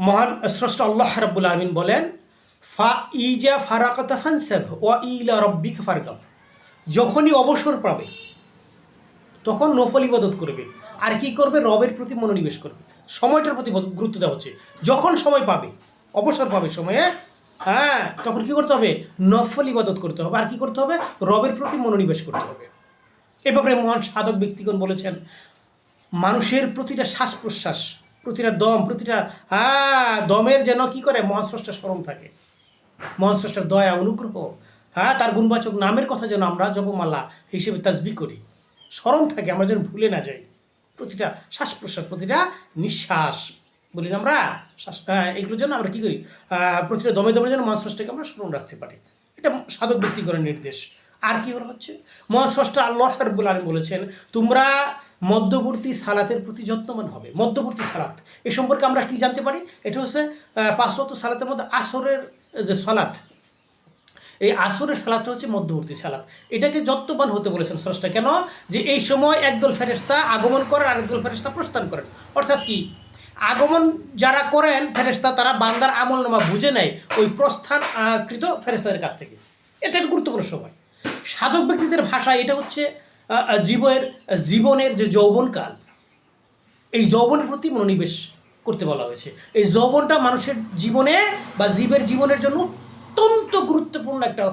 মহান স্রষ্টা আল্লাহ রাব্বুল আলামিন বলেন, ফা ইজা ফারাকাতা ফানসাব ওয়া ইলা রাব্বিকা ফারগাব। যখনই অবসর পাবে তখন নফল ইবাদত করবে, আর কি করবে? রবের প্রতি মনোনিবেশ করবে। সময়টার প্রতি গুরুত্ব দেওয়া হচ্ছে। যখন সময় পাবে, অবসর পাবে সময়ে, হ্যাঁ, তখন কি করতে হবে? নফল ইবাদত করতে হবে। আর কি করতে হবে? রবের প্রতি মনোনিবেশ করতে হবে। এ ব্যাপারে মহান সাধক ব্যক্তিগণ বলেছেন, মানুষের প্রতিটা শ্বাস প্রশ্বাস, প্রতিটা দম, প্রতিটা দমের যেন কি করে? মহান স্রষ্টার স্মরণ থাকে, মহান স্রষ্টার দয়া অনুগ্রহ, তার গুণবাচক নামের কথা যেন আমরা জপমালা হিসেবে তাসবিহ করি, স্মরণ থাকে, আমরা যেন ভুলে না যাই। প্রতিটা শ্বাস প্রশ্বাস, প্রতিটা নিঃশ্বাস বলি না আমরা, শ্বাস, এগুলোর জন্য আমরা কী করি? প্রতিটা দমে দমে যেন মহান স্রষ্টাকে আমরা স্মরণ রাখতে পারি। এটা সাধক ব্যক্তিগণের নির্দেশ। আর কি হচ্ছে? মহান স্রষ্টা আল্লাহ রাব্বুল আলামিন বলেছেন, তোমরা মধ্যবর্তী সালাতের প্রতি যত্নবান হবে। মধ্যবর্তী সালাত এ সম্পর্কে আমরা কি জানতে পারি? এটা হচ্ছে 5 ওয়াক্ত সালাতের মধ্যে আসরের যে সালাত, এই আসরের সালাতটা হচ্ছে মধ্যবর্তী সালাত। এটাকে যত্নবান হতে বলেছেন স্রষ্টা। কেন? যে এই সময় একদল ফেরেশতা আগমন করেন, আরেকদল ফেরেশতা প্রস্থান করেন। অর্থাৎ কি? আগমন যারা করেন ফেরেশতা, তারা বান্দার আমলনামা বুঝে নেয় ওই প্রস্থানকৃত ফেরেশতাদের কাছ থেকে। এটা একটা গুরুত্বপূর্ণ সময়। সাধক ব্যক্তিদের ভাষায় এটা হচ্ছে জীবনের যে যৌবনকাল, এই যৌবনের প্রতি মনোনিবেশ করতে বলা হয়েছে। এই যৌবনটা মানুষের জীবনে বা জীবের জীবনের জন্য অত্যন্ত গুরুত্বপূর্ণ একটা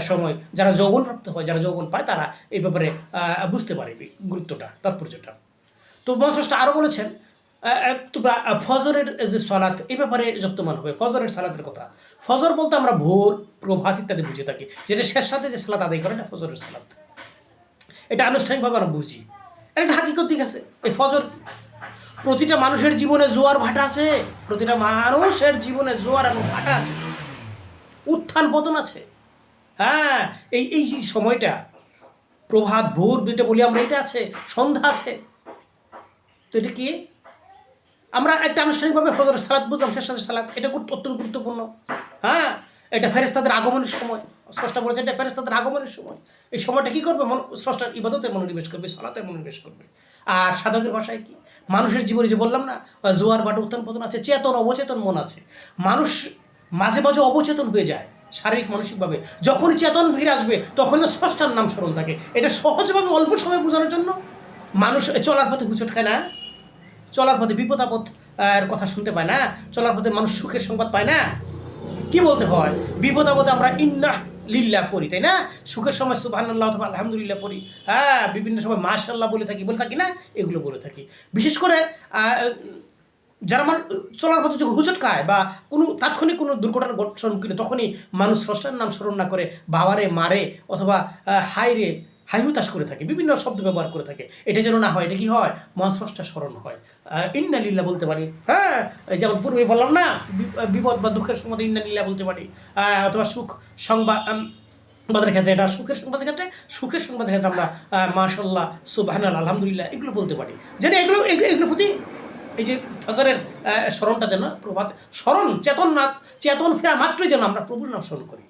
সময়। যারা যৌবনপ্রাপ্ত হয়, যারা যৌবন পায়, তারা এই ব্যাপারে বুঝতে পারে গুরুত্বটা, তাৎপর্যটা। তো মহাস্রষ্টা আরও বলেছেন, তোমরা ফজরের যে সালাত, এই ব্যাপারে যত্নবান হবে। ফজরের সালাতের কথা, ফজর বলতে আমরা ভোর, প্রভাত ইত্যাদি বুঝে থাকি। যেটা শেষ সাথে যে সালাত আদায় করে, এটা ফজরের সালাত। এটা আনুষ্ঠানিকভাবে আমরা বুঝি। একটা হাকিকত দিক আছে। এই ফজর প্রতিটা মানুষের জীবনে জোয়ার ভাটা আছে, প্রতিটা মানুষের জীবনে জোয়ার এবং ভাটা আছে, উত্থান পতন আছে। এই এই যে সময়টা, প্রভাত, ভোর যেটা বলি আমরা, এটা আছে, সন্ধ্যা আছে। তো এটা কি? আমরা একটা আনুষ্ঠানিকভাবে ফজরের সালাত বুঝলাম, শেষ সাথে সালাত, এটা অত্যন্ত গুরুত্বপূর্ণ। এটা ফেরেশতাদের আগমনের সময়। স্রষ্টা বলেছে এটা ফেরেশতাদের আগমনের সময়। এই সময়টা কি করবে? স্রষ্টার ইবাদতে মনোনিবেশ করবে, সালাতে মনোনিবেশ করবে। আর সাধকের ভাষায় কি? মানুষের জীবনে যে বললাম না, জোয়ার ভাটা, উত্থান পতন আছে, চেতন অবচেতন মন আছে। মানুষ মাঝে মাঝে অবচেতন হয়ে যায় শারীরিক মানসিকভাবে। যখনই চেতন ফিরে আসবে তখন স্রষ্টার নাম স্মরণ থাকে। এটা সহজভাবে অল্প সময় বোঝানোর জন্য মানুষ চলার পথে হুঁচট খায় না, চলার পথে বিপদ আপদ এর কথা শুনতে পায় না, চলার পথে মানুষ সুখের সংবাদ পায় না। কি বলতে হয়? বিপদ আপদে আমরা ইন্নাহ লিল্লাহ পড়ি, তাই না? সুখের সময় সুবহানাল্লাহ অথবা আলহামদুলিল্লাহ পড়ি। বিভিন্ন সময় মাশাআল্লাহ বলে থাকি না? এগুলো বলে থাকি। বিশেষ করে যারা চলার পথে যখন হুঁচট খায় বা কোনো তাৎক্ষণিক কোনো দুর্ঘটনার সম্মুখীন, তখনই মানুষ স্রষ্টার নাম স্মরণ না করে বাবারে, মারে অথবা হাইরে, হাইহুতাশ করে থাকে, বিভিন্ন শব্দ ব্যবহার করে থাকে। এটা যেন না হয়। এটা কি হয়? মহান স্রষ্টার স্মরণ হয়। ইন্না লিল্লাহ বলতে পারি। যেমন পূর্বে বললাম না, বিপদ বা দুঃখের সংবাদে ইন্না লিল্লাহ বলতে পারি। অথবা সুখ সংবাদের ক্ষেত্রে, এটা সুখের সংবাদের ক্ষেত্রে, সুখের সংবাদের ক্ষেত্রে আমরা মাশাআল্লাহ, সুবহানাল্লাহ, আলহামদুলিল্লাহ এগুলো বলতে পারি। যেন এগুলোর প্রতি এই যে ফজরের স্মরণটা যেন প্রভাত স্মরণ, চেতন ফেরা মাত্রই যেন আমরা প্রভুর নাম স্মরণ করি।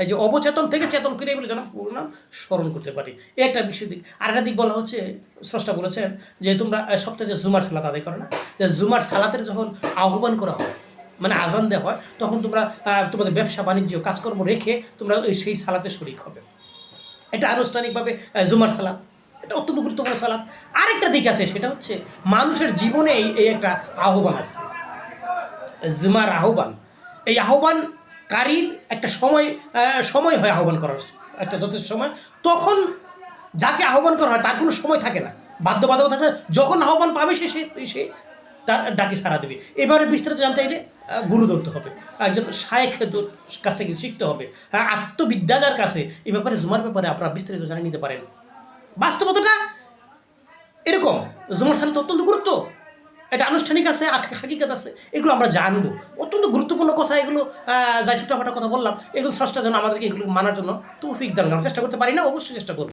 এই যে অবচেতন থেকে চেতন ফিরে বলে যেন প্রভুর নাম স্মরণ করতে পারি। এই একটা বিষয় দিক। আর একটা দিক বলা হচ্ছে, স্রষ্টা বলেছেন যে তোমরা সপ্তাহে যে জুমার সালাত আদায় করো না, যে জুমার সালাতের যখন আহ্বান করা হয়, মানে আজান দেওয়া হয়, তখন তোমরা তোমাদের ব্যবসা বাণিজ্য কাজকর্ম রেখে তোমরা সেই সালাতে শরীক হবে। এটা আনুষ্ঠানিকভাবে জুমার সালাত, এটা অত্যন্ত গুরুত্বপূর্ণ সালাত। আরেকটা দিক আছে, সেটা হচ্ছে মানুষের জীবনে এই একটা আহ্বান আছে, জুমার আহ্বান। এই আহ্বানকারীর একটা সময় হয় আহ্বান করার, একটা যথেষ্ট সময়। তখন যাকে আহ্বান করা হয় তার কোনো সময় থাকে না, বাধ্যবাধকতা থাকে না। যখন আহ্বান পাবে সে তার ডাকে সাড়া দেবে। এবারে বিস্তারিত জানতে গেলে গুরু ধরতে হবে, একজন শায়েখের কাছ থেকে শিখতে হবে। আত্মবিদ্যা যার কাছে, এই ব্যাপারে জুমার ব্যাপারে আপনারা বিস্তারিত জানিয়ে নিতে পারেন। বাস্তবতাটা এরকম, জুমার সালাত অত্যন্ত গুরুত্ব, এটা আনুষ্ঠানিক আছে, হাকিকাত আছে, এগুলো আমরা জানবো। অত্যন্ত গুরুত্বপূর্ণ কথা এগুলো। যা টুটাফাটা কথা বললাম, এগুলো স্রষ্টা যেন আমাদেরকে এগুলো মানার জন্য তৌফিক দান, আমরা চেষ্টা করতে পারি না? অবশ্যই চেষ্টা করবো।